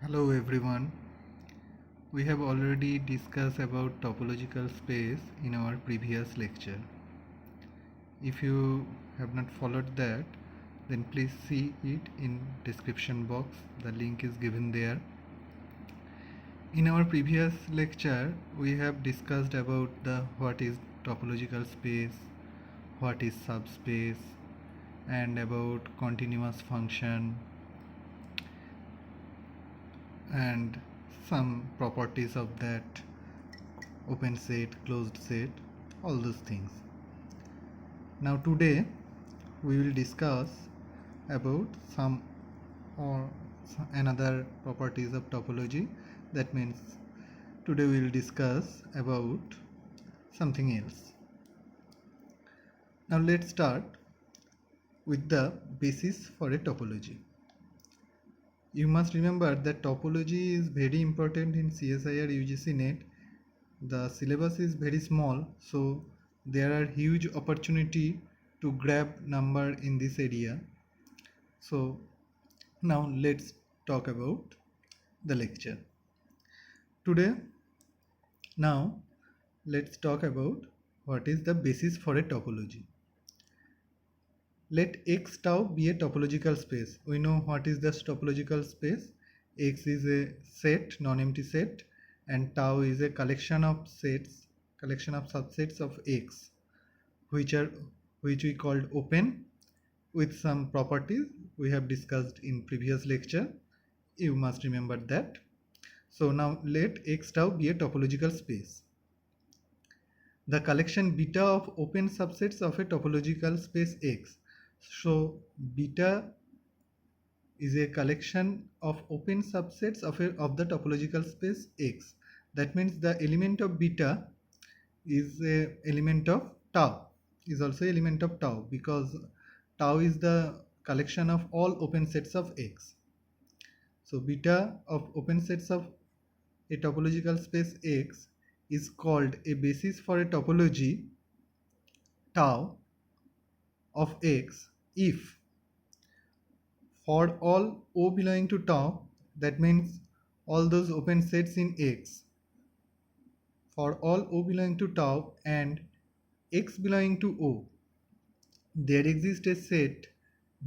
Hello everyone. We have already discussed about topological space in our previous lecture. If you have not followed that, then please see it in description box. The link is given there. In our previous lecture, we have discussed about the what is topological space, what is subspace, and about continuous function and some properties of that open set, closed set, all those things. Now today we will discuss about some or another properties of topology. That means today we will discuss about something else. Now let's start with the basis for a topology. You must remember that topology is very important in CSIR UGC NET. The syllabus is very small, so there are huge opportunity to grab number in this area. So now let's talk about the lecture. Today, now let's talk about what is the basis for a topology. Let X tau be a topological space. We know what is the topological space. X is a set, non-empty set, and tau is a collection of subsets of X, which we called open with some properties we have discussed in previous lecture. You must remember that. So now let X tau be a topological space. The collection beta of open subsets of a topological space X. So beta is a collection of open subsets of the topological space X. That means the element of beta is a element of tau, is also element of tau, because tau is the collection of all open sets of X. So beta of open sets of a topological space X is called a basis for a topology tau of X if for all O belonging to tau, that means all those open sets in X, for all O belonging to tau and X belonging to O, there exists a set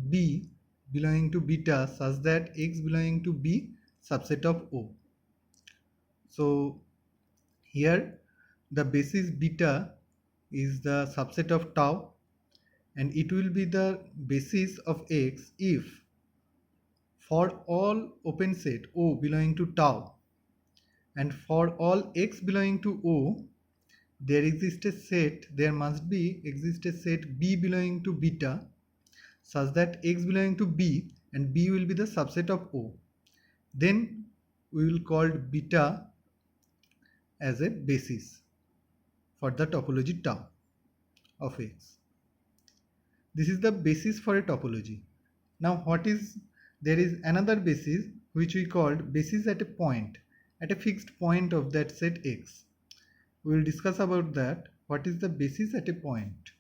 B belonging to beta such that X belonging to B subset of O. So here the basis beta is the subset of tau, and it will be the basis of X if for all open set O belonging to tau and for all X belonging to O, there must exist a set B belonging to beta such that X belonging to B and B will be the subset of O. Then we will call beta as a basis for the topology tau of X. This is the basis for a topology. Now there is another basis which we called basis at a point, at a fixed point of that set X. We will discuss about that. What is the basis at a point?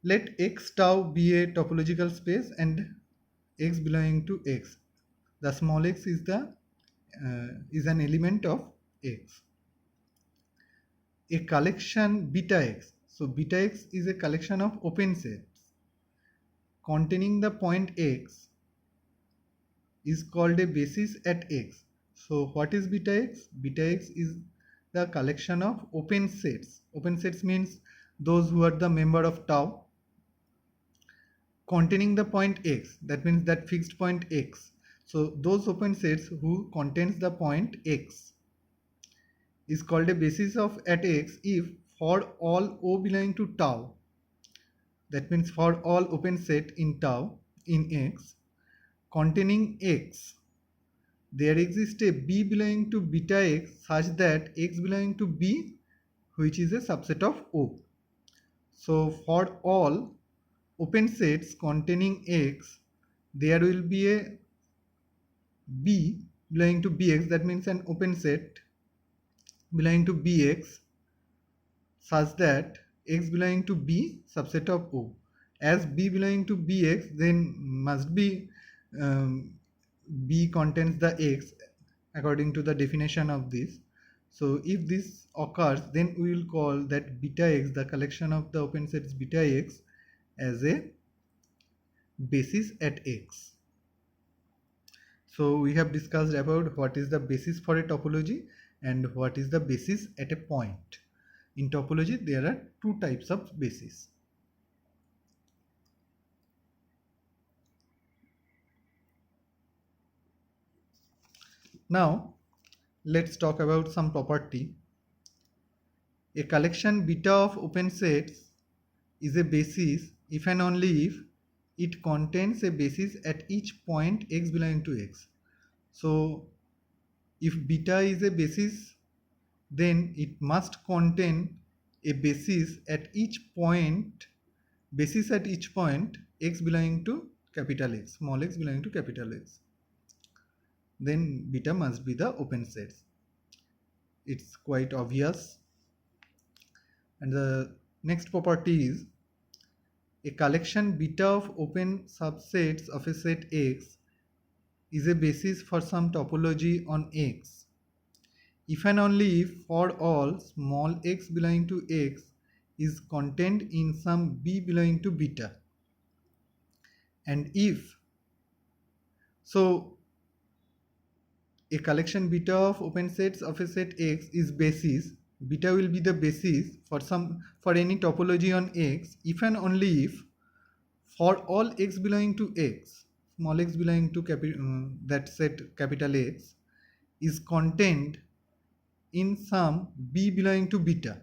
Let X tau be a topological space and X belonging to X. The small x is an element of X. A collection beta X. So beta X is a collection of open sets containing the point X is called a basis at X. So what is beta X? Beta X is the collection of open sets. Open sets means those who are the member of tau containing the point X. That means that fixed point X. So those open sets who contains the point X is called a basis of at X if for all O belonging to tau, that means for all open set in tau in X containing X, there exists a B belonging to beta X such that X belonging to B, which is a subset of O. So for all open sets containing X, there will be a B belonging to Bx, that means an open set belonging to Bx such that X belonging to B subset of O. As B belonging to Bx, then must be B contains the X according to the definition of this. So if this occurs, then we will call that beta X, the collection of the open sets beta X, as a basis at X. So we have discussed about what is the basis for a topology and what is the basis at a point. In topology, there are two types of basis. Now, let's talk about some property. A collection beta of open sets is a basis if and only if it contains a basis at each point x belonging to x. So, if beta is a basis, then it must contain a basis at each point, x belonging to capital X, small x belonging to capital X. Then beta must be the open sets. It's quite obvious. And the next property is a collection beta of open subsets of a set X is a basis for some topology on X if and only if for all small x belonging to X is contained in some B belonging to beta. And if so, a collection beta of open sets of a set X is basis, beta will be the basis for any topology on X if and only if for all x belonging to X, small x belonging to that set capital X is contained in some B belonging to beta.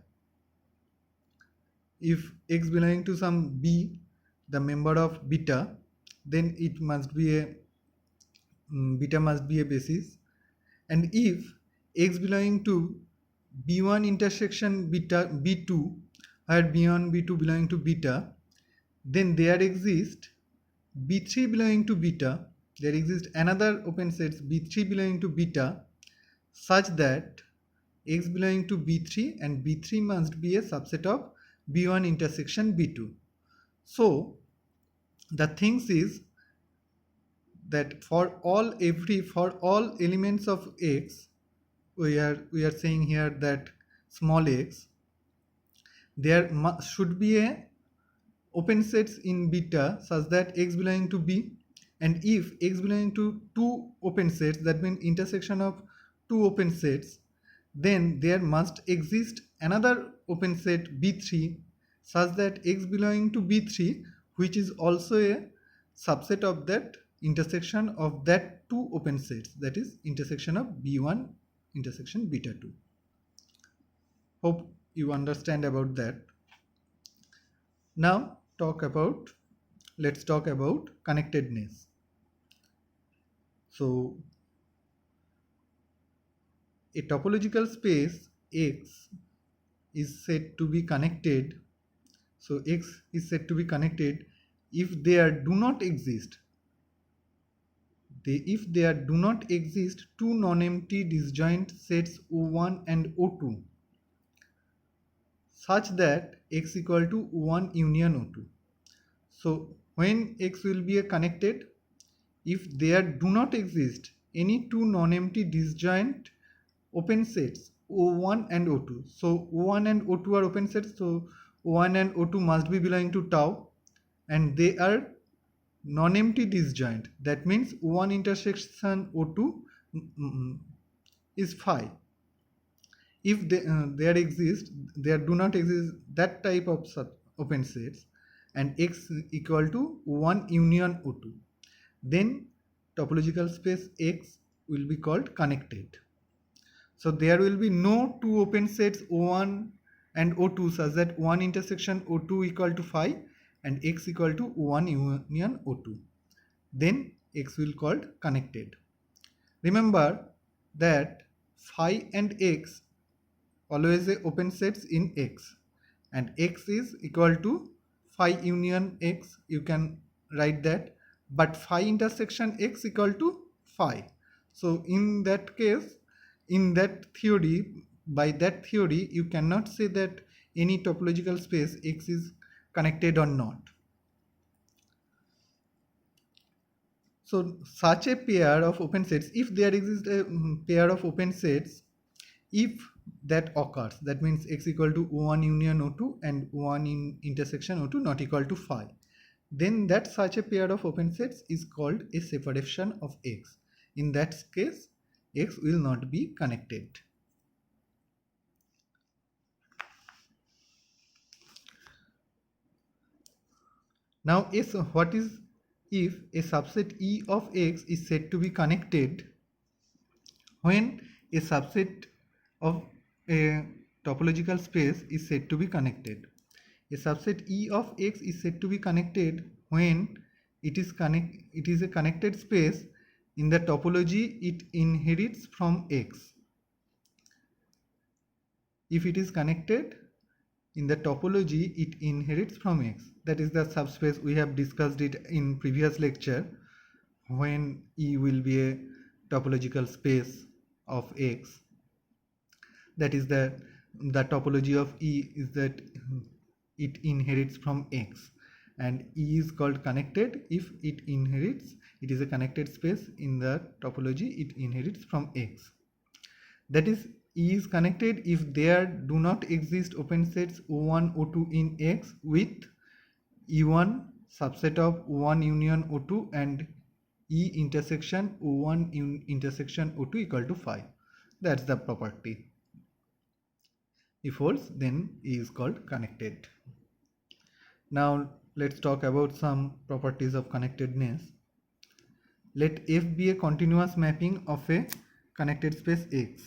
If x belonging to some B, the member of beta, then it must be a beta must be a basis. And if x belonging to B1 intersection beta B2, where B1 B2 belonging to beta, then there exists B3 belonging to beta, there exists another open sets B3 belonging to beta such that x belonging to B3 and B3 must be a subset of B1 intersection B2. So the things is that for all elements of X, we are saying here that small x, there should be a open sets in beta such that x belonging to B, and if x belonging to two open sets, that means intersection of two open sets, then there must exist another open set B3 such that x belonging to B3, which is also a subset of that intersection of that two open sets, that is intersection of B1 intersection beta 2. Hope you understand about that. Now let's talk about connectedness. So a topological space X is said to be connected. So X is said to be connected if there do not exist two non-empty disjoint sets O1 and O2 such that X equal to O1 union O2. So when X will be connected, if there do not exist any two non-empty disjoint open sets O1 and O2. So O1 and O2 are open sets, so O1 and O2 must be belonging to tau, and they are non-empty disjoint. That means O1 intersection O2 is phi. If there do not exist that type of open sets, and X equal to 1 union O2, then topological space X will be called connected. So there will be no two open sets O1 and O2 such that 1 intersection O2 equal to phi and X equal to 1 union O2. Then X will called connected. Remember that phi and X always a open sets in X, and X is equal to phi union X, you can write that, but phi intersection X equal to phi. So in that case, by that theory, you cannot say that any topological space X is connected or not. So such a pair of open sets, if there exists a pair of open sets, if that occurs, that means x equal to O1 union O2 and O1 in intersection O2 not equal to phi, then that such a pair of open sets is called a separation of x. In that case, x will not be connected. Now, what is if a subset E of x is said to be connected when a subset of a topological space is said to be connected? A subset E of x is said to be connected when it is a connected space in the topology it inherits from x. If it is connected in the topology it inherits from x, that is the subspace. We have discussed it in previous lecture when E will be a topological space of x. That is the topology of E is that it inherits from x, and E is called connected if it is a connected space in the topology it inherits from x. That is, E is connected if there do not exist open sets O1 O2 in x with E1 subset of O1 union O2 and E intersection O1 intersection O2 equal to phi. That's the property. If holds, then E is called connected. Now let's talk about some properties of connectedness. Let F be a continuous mapping of a connected space X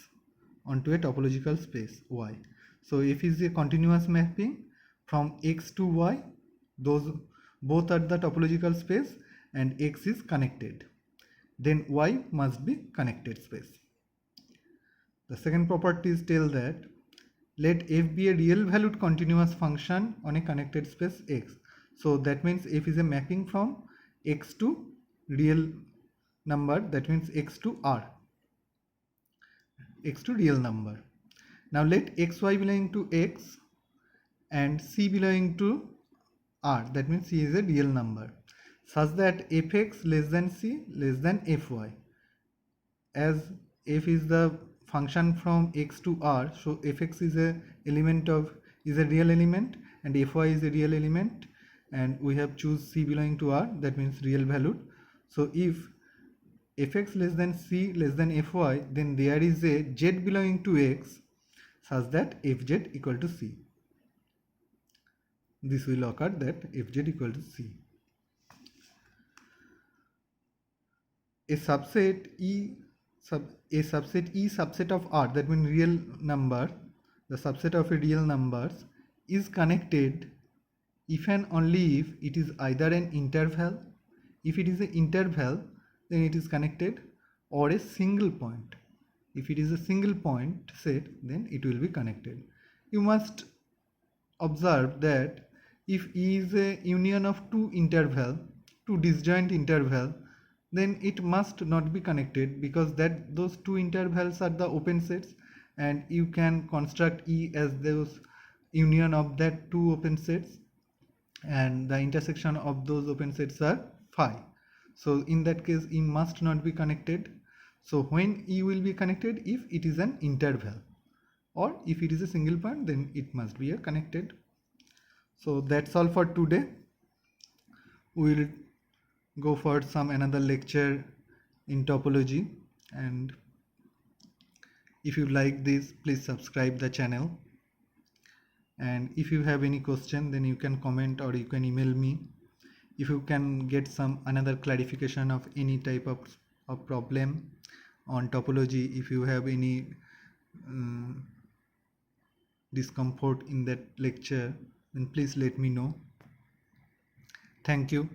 onto a topological space Y. So F is a continuous mapping from X to Y. Those both are the topological space and X is connected. Then Y must be connected space. The second properties tell that let F be a real valued continuous function on a connected space X. So that means F is a mapping from X to real number, that means X to R, X to real number. Now let xy belong to X and C belonging to R, that means C is a real number, such that Fx less than C less than Fy. As F is the function from X to R, so Fx is a real element and Fy is a real element, and we have choose C belonging to R, that means real valued. So if Fx less than C less than Fy, then there is a Z belonging to X such that Fz equal to C. This will occur that Fz equal to C. A subset E subset of R, that means real number, the subset of a real numbers is connected if and only if it is either an interval. If it is an interval, then it is connected, or a single point. If it is a single point set, then it will be connected. You must observe that if E is a union of two disjoint interval, then it must not be connected, because those two intervals are the open sets, and you can construct E as those union of that two open sets, and the intersection of those open sets are phi. So in that case E must not be connected. So when E will be connected, if it is an interval, or if it is a single point, then it must be a connected. So that's all for today. We will go for some another lecture in topology, and if you like this, please subscribe the channel, and if you have any question, then you can comment or you can email me. If you can get some another clarification of any type of problem on topology, if you have any discomfort in that lecture, then please let me know. Thank you.